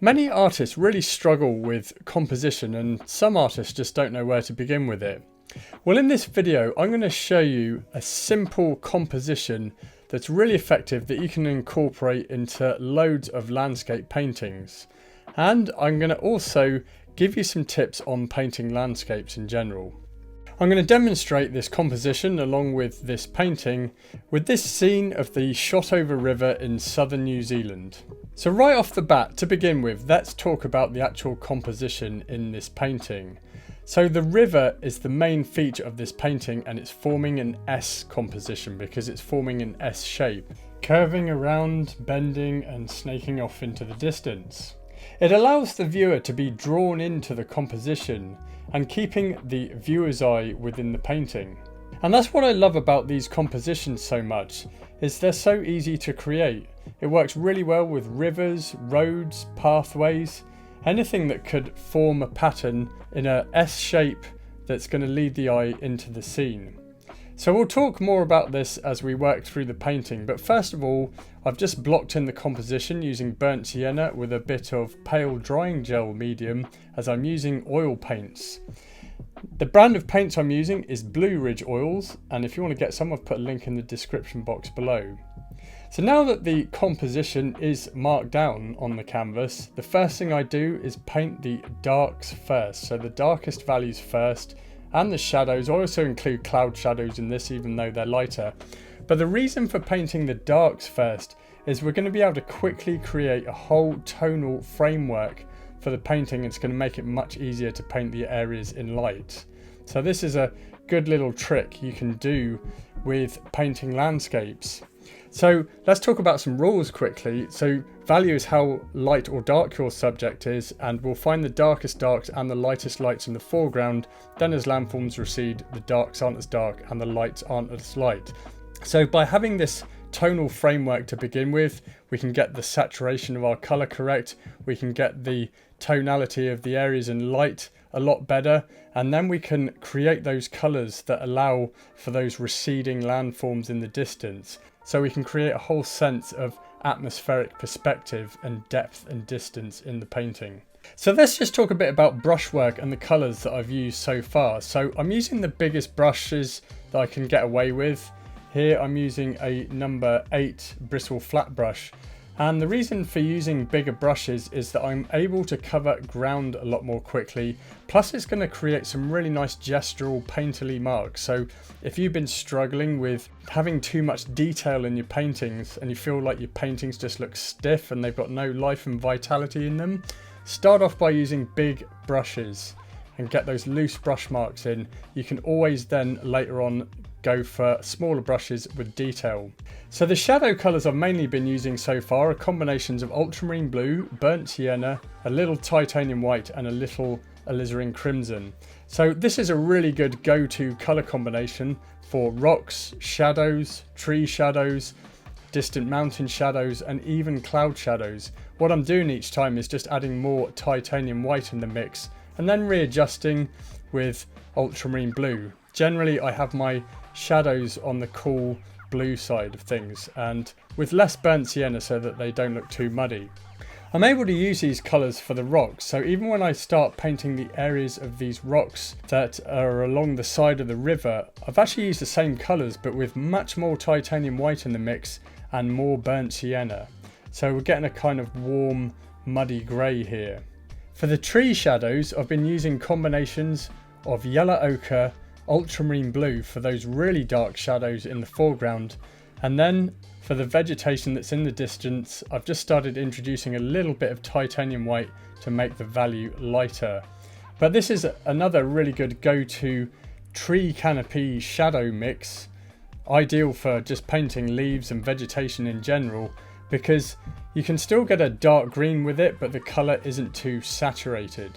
Many artists really struggle with composition, and some artists just don't know where to begin with it. Well, in this video, I'm going to show you a simple composition that's really effective that you can incorporate into loads of landscape paintings. And I'm going to also give you some tips on painting landscapes in general. I'm going to demonstrate this composition along with this painting with this scene of the Shotover River in southern New Zealand. So right off the bat, to begin with, let's talk about the actual composition in this painting. So the river is the main feature of this painting, and it's forming an S composition because it's forming an S shape, curving around, bending and snaking off into the distance. It allows the viewer to be drawn into the composition and keeping the viewer's eye within the painting. And that's what I love about these compositions so much, is they're so easy to create. It works really well with rivers, roads, pathways, anything that could form a pattern in a S shape that's going to lead the eye into the scene. So we'll talk more about this as we work through the painting, but first of all, I've just blocked in the composition using burnt sienna with a bit of pale drying gel medium, as I'm using oil paints. The brand of paints I'm using is Blue Ridge Oils, and if you want to get some, I've put a link in the description box below. So now that the composition is marked down on the canvas, the first thing I do is paint the darks first, so the darkest values first, and the shadows. I also include cloud shadows in this even though they're lighter. But the reason for painting the darks first is we're going to be able to quickly create a whole tonal framework for the painting. It's going to make it much easier to paint the areas in light. So this is a good little trick you can do with painting landscapes. So let's talk about some rules quickly. So value is how light or dark your subject is, and we'll find the darkest darks and the lightest lights in the foreground. Then as landforms recede, the darks aren't as dark and the lights aren't as light. So by having this tonal framework to begin with, we can get the saturation of our colour correct, we can get the tonality of the areas in light a lot better, and then we can create those colours that allow for those receding landforms in the distance. So we can create a whole sense of atmospheric perspective and depth and distance in the painting. So let's just talk a bit about brushwork and the colours that I've used so far. So I'm using the biggest brushes that I can get away with. Here I'm using a number 8 bristle flat brush. And the reason for using bigger brushes is that I'm able to cover ground a lot more quickly. Plus it's going to create some really nice gestural painterly marks. So if you've been struggling with having too much detail in your paintings and you feel like your paintings just look stiff and they've got no life and vitality in them, start off by using big brushes and get those loose brush marks in. You can always then later on go for smaller brushes with detail. So the shadow colours I've mainly been using so far are combinations of ultramarine blue, burnt sienna, a little titanium white and a little alizarin crimson. So this is a really good go-to colour combination for rocks, shadows, tree shadows, distant mountain shadows and even cloud shadows. What I'm doing each time is just adding more titanium white in the mix and then readjusting with ultramarine blue. Generally I have my shadows on the cool blue side of things and with less burnt sienna so that they don't look too muddy. I'm able to use these colours for the rocks, so even when I start painting the areas of these rocks that are along the side of the river, I've actually used the same colours but with much more titanium white in the mix and more burnt sienna. So we're getting a kind of warm muddy grey here. For the tree shadows I've been using combinations of yellow ochre, ultramarine blue for those really dark shadows in the foreground, and then for the vegetation that's in the distance I've just started introducing a little bit of titanium white to make the value lighter. But this is another really good go-to tree canopy shadow mix, ideal for just painting leaves and vegetation in general, because you can still get a dark green with it but the colour isn't too saturated.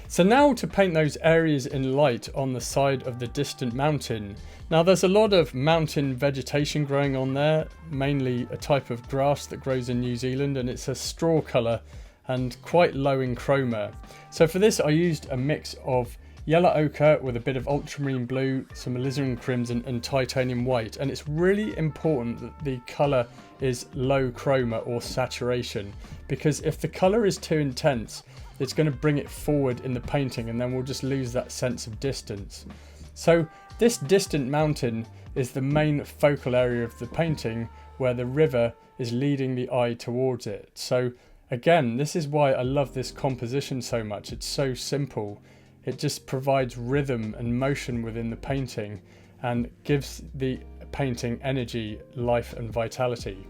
So now to paint those areas in light on the side of the distant mountain. Now there's a lot of mountain vegetation growing on there, mainly a type of grass that grows in New Zealand, and it's a straw colour and quite low in chroma. So for this I used a mix of yellow ochre with a bit of ultramarine blue, some alizarin crimson and titanium white. And it's really important that the colour is low chroma or saturation, because if the colour is too intense, it's going to bring it forward in the painting and then we'll just lose that sense of distance. So this distant mountain is the main focal area of the painting, where the river is leading the eye towards it. So again, this is why I love this composition so much. It's so simple. It just provides rhythm and motion within the painting and gives the painting energy, life and vitality.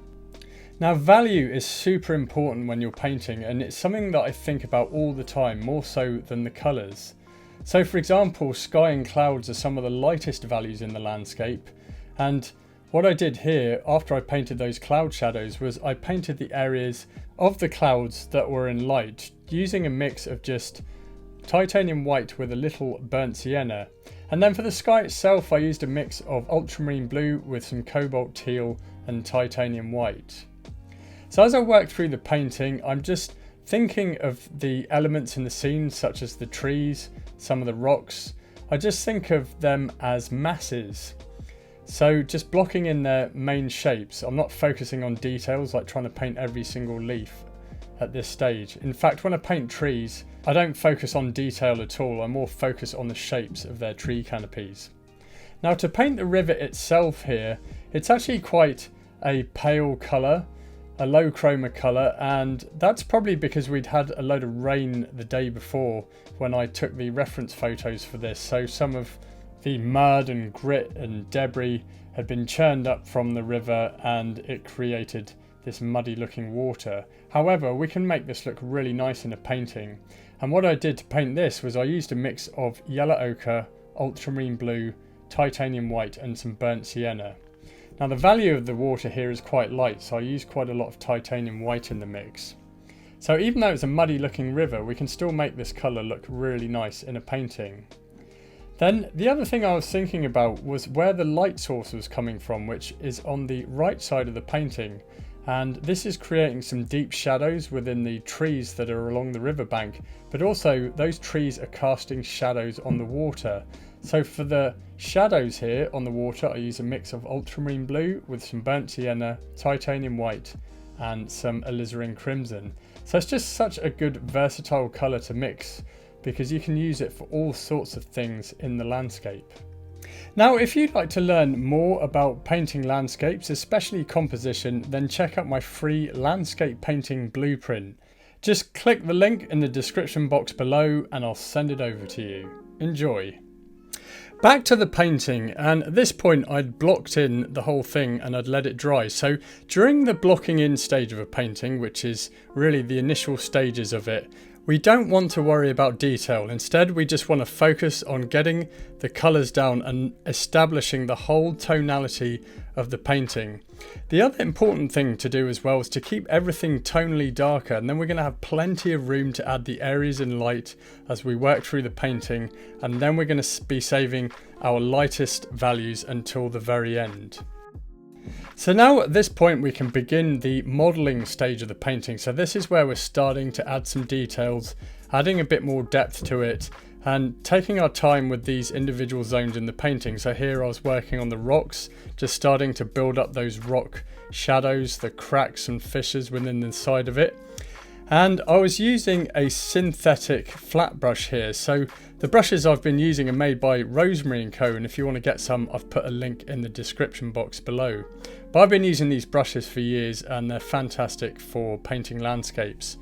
Now, value is super important when you're painting, and it's something that I think about all the time, more so than the colours. So for example, sky and clouds are some of the lightest values in the landscape, and what I did here after I painted those cloud shadows was I painted the areas of the clouds that were in light using a mix of just titanium white with a little burnt sienna. And then for the sky itself, I used a mix of ultramarine blue with some cobalt teal and titanium white. So as I work through the painting, I'm just thinking of the elements in the scene, such as the trees, some of the rocks. I just think of them as masses. So just blocking in their main shapes. I'm not focusing on details like trying to paint every single leaf at this stage. In fact, when I paint trees, I don't focus on detail at all. I more focus on the shapes of their tree canopies. Now, to paint the river itself here, it's actually quite a pale colour, a low chroma colour, and that's probably because we'd had a load of rain the day before when I took the reference photos for this. So some of the mud and grit and debris had been churned up from the river and it created this muddy looking water. However, we can make this look really nice in a painting. And what I did to paint this was I used a mix of yellow ochre, ultramarine blue, titanium white and some burnt sienna. Now the value of the water here is quite light, so I used quite a lot of titanium white in the mix. So even though it's a muddy looking river, we can still make this colour look really nice in a painting. Then the other thing I was thinking about was where the light source was coming from, which is on the right side of the painting. And this is creating some deep shadows within the trees that are along the riverbank, but also those trees are casting shadows on the water. So for the shadows here on the water, I use a mix of ultramarine blue with some burnt sienna, titanium white and some alizarin crimson. So it's just such a good versatile colour to mix, because you can use it for all sorts of things in the landscape. Now, if you'd like to learn more about painting landscapes, especially composition, then check out my free landscape painting blueprint. Just click the link in the description box below and I'll send it over to you. Enjoy. Back to the painting, and at this point I'd blocked in the whole thing and I'd let it dry. So during the blocking in stage of a painting, which is really the initial stages of it, we don't want to worry about detail. Instead, we just want to focus on getting the colours down and establishing the whole tonality of the painting. The other important thing to do as well is to keep everything tonally darker, and then we're going to have plenty of room to add the areas in light as we work through the painting, and then we're going to be saving our lightest values until the very end. So now at this point we can begin the modelling stage of the painting. So this is where we're starting to add some details, adding a bit more depth to it and taking our time with these individual zones in the painting. So here I was working on the rocks, just starting to build up those rock shadows, the cracks and fissures within the side of it. And I was using a synthetic flat brush here. So the brushes I've been using are made by Rosemary & Co, and if you want to get some, I've put a link in the description box below. But I've been using these brushes for years and they're fantastic for painting landscapes.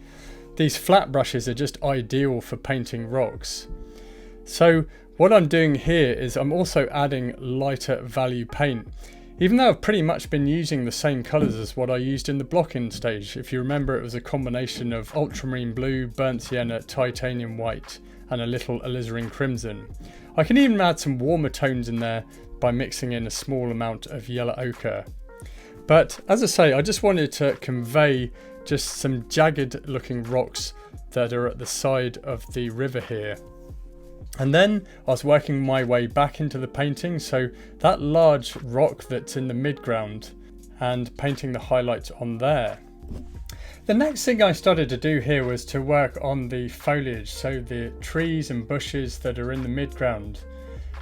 These flat brushes are just ideal for painting rocks. So what I'm doing here is I'm also adding lighter value paint. Even though I've pretty much been using the same colours as what I used in the block-in stage. If you remember, it was a combination of ultramarine blue, burnt sienna, titanium white and a little alizarin crimson. I can even add some warmer tones in there by mixing in a small amount of yellow ochre. But as I say, I just wanted to convey just some jagged looking rocks that are at the side of the river here. And then I was working my way back into the painting, so that large rock that's in the midground and painting the highlights on there. The next thing I started to do here was to work on the foliage, so the trees and bushes that are in the midground.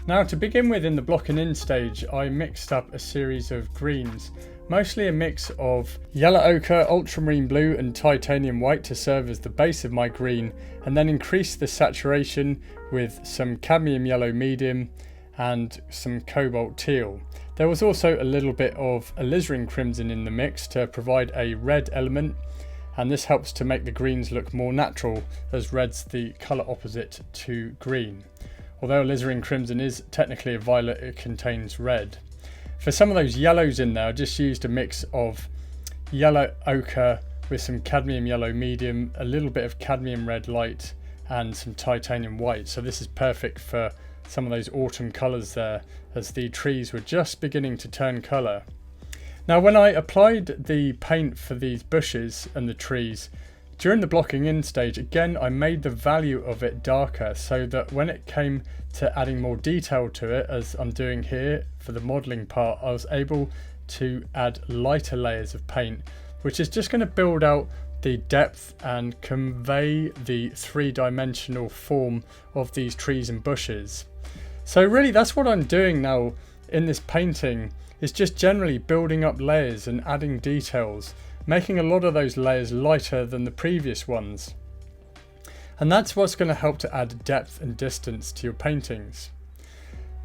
Now, to begin with, in the blocking in stage, I mixed up a series of greens, mostly a mix of yellow ochre, ultramarine blue and titanium white to serve as the base of my green, and then increased the saturation with some cadmium yellow medium and some cobalt teal. There was also a little bit of alizarin crimson in the mix to provide a red element, and this helps to make the greens look more natural, as red's the colour opposite to green. Although alizarin crimson is technically a violet, it contains red. For some of those yellows in there, I just used a mix of yellow ochre with some cadmium yellow medium, a little bit of cadmium red light and some titanium white. So this is perfect for some of those autumn colours there, as the trees were just beginning to turn colour. Now, when I applied the paint for these bushes and the trees, during the blocking in stage, again, I made the value of it darker so that when it came to adding more detail to it, as I'm doing here for the modelling part, I was able to add lighter layers of paint, which is just going to build out the depth and convey the three-dimensional form of these trees and bushes. So really, that's what I'm doing now in this painting, is just generally building up layers and adding details, making a lot of those layers lighter than the previous ones. And that's what's going to help to add depth and distance to your paintings.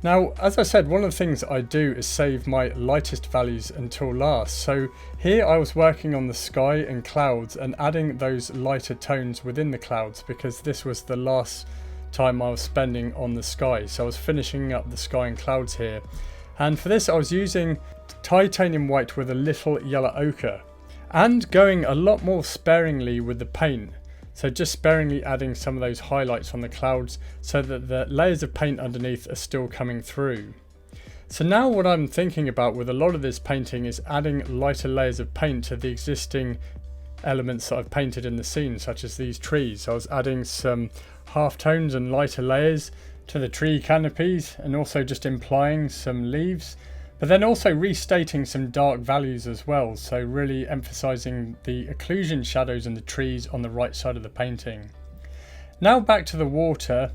Now, as I said, one of the things I do is save my lightest values until last. So here I was working on the sky and clouds and adding those lighter tones within the clouds, because this was the last time I was spending on the sky. So I was finishing up the sky and clouds here. And for this I was using titanium white with a little yellow ochre, and going a lot more sparingly with the paint. So just sparingly adding some of those highlights on the clouds so that the layers of paint underneath are still coming through. So now what I'm thinking about with a lot of this painting is adding lighter layers of paint to the existing elements that I've painted in the scene, such as these trees. So I was adding some halftones and lighter layers to the tree canopies, and also just implying some leaves, but then also restating some dark values as well, so really emphasizing the occlusion shadows in the trees on the right side of the painting. Now back to the water,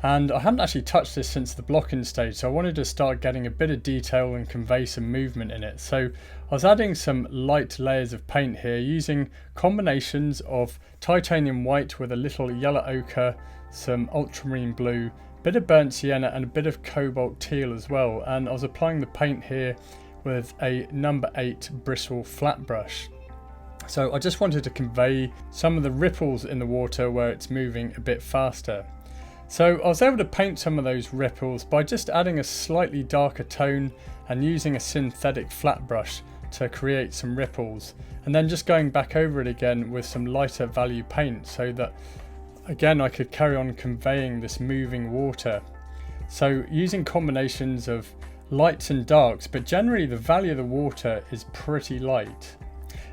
and I haven't actually touched this since the blocking stage, so I wanted to start getting a bit of detail and convey some movement in it. So I was adding some light layers of paint here, using combinations of titanium white with a little yellow ochre, some ultramarine blue, bit of burnt sienna and a bit of cobalt teal as well. And I was applying the paint here with a number 8 bristle flat brush. So I just wanted to convey some of the ripples in the water where it's moving a bit faster. So I was able to paint some of those ripples by just adding a slightly darker tone and using a synthetic flat brush to create some ripples, and then just going back over it again with some lighter value paint so that again I could carry on conveying this moving water. So using combinations of lights and darks, but generally the value of the water is pretty light.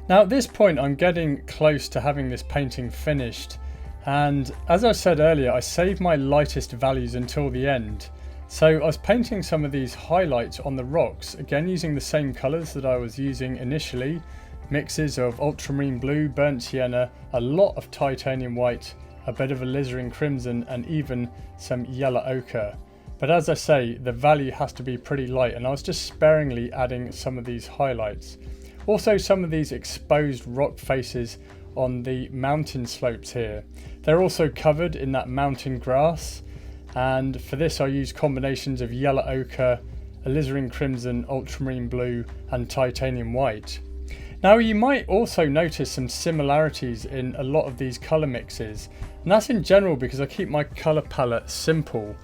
Now at this point I'm getting close to having this painting finished, and as I said earlier, I saved my lightest values until the end. So I was painting some of these highlights on the rocks, again using the same colours that I was using initially, mixes of ultramarine blue, burnt sienna, a lot of titanium white, a bit of alizarin crimson and even some yellow ochre. But as I say, the value has to be pretty light, and I was just sparingly adding some of these highlights. Also some of these exposed rock faces on the mountain slopes here. They're also covered in that mountain grass, and for this I use combinations of yellow ochre, alizarin crimson, ultramarine blue and titanium white. Now you might also notice some similarities in a lot of these colour mixes, and that's in general because I keep my colour palette simple.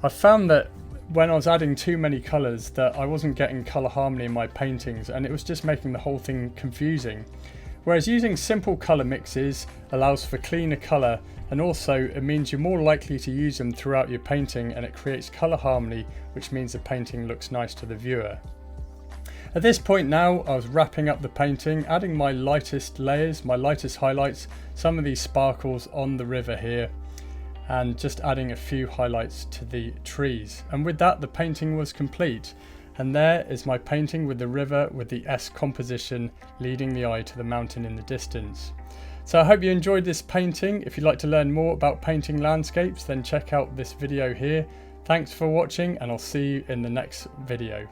I found that when I was adding too many colours that I wasn't getting colour harmony in my paintings, and it was just making the whole thing confusing. Whereas using simple colour mixes allows for cleaner colour, and also it means you're more likely to use them throughout your painting, and it creates colour harmony, which means the painting looks nice to the viewer. At this point now I was wrapping up the painting, adding my lightest layers, my lightest highlights, some of these sparkles on the river here, and just adding a few highlights to the trees. And with that the painting was complete. And there is my painting with the river with the S composition leading the eye to the mountain in the distance. So I hope you enjoyed this painting. If you'd like to learn more about painting landscapes, then check out this video here. Thanks for watching, and I'll see you in the next video.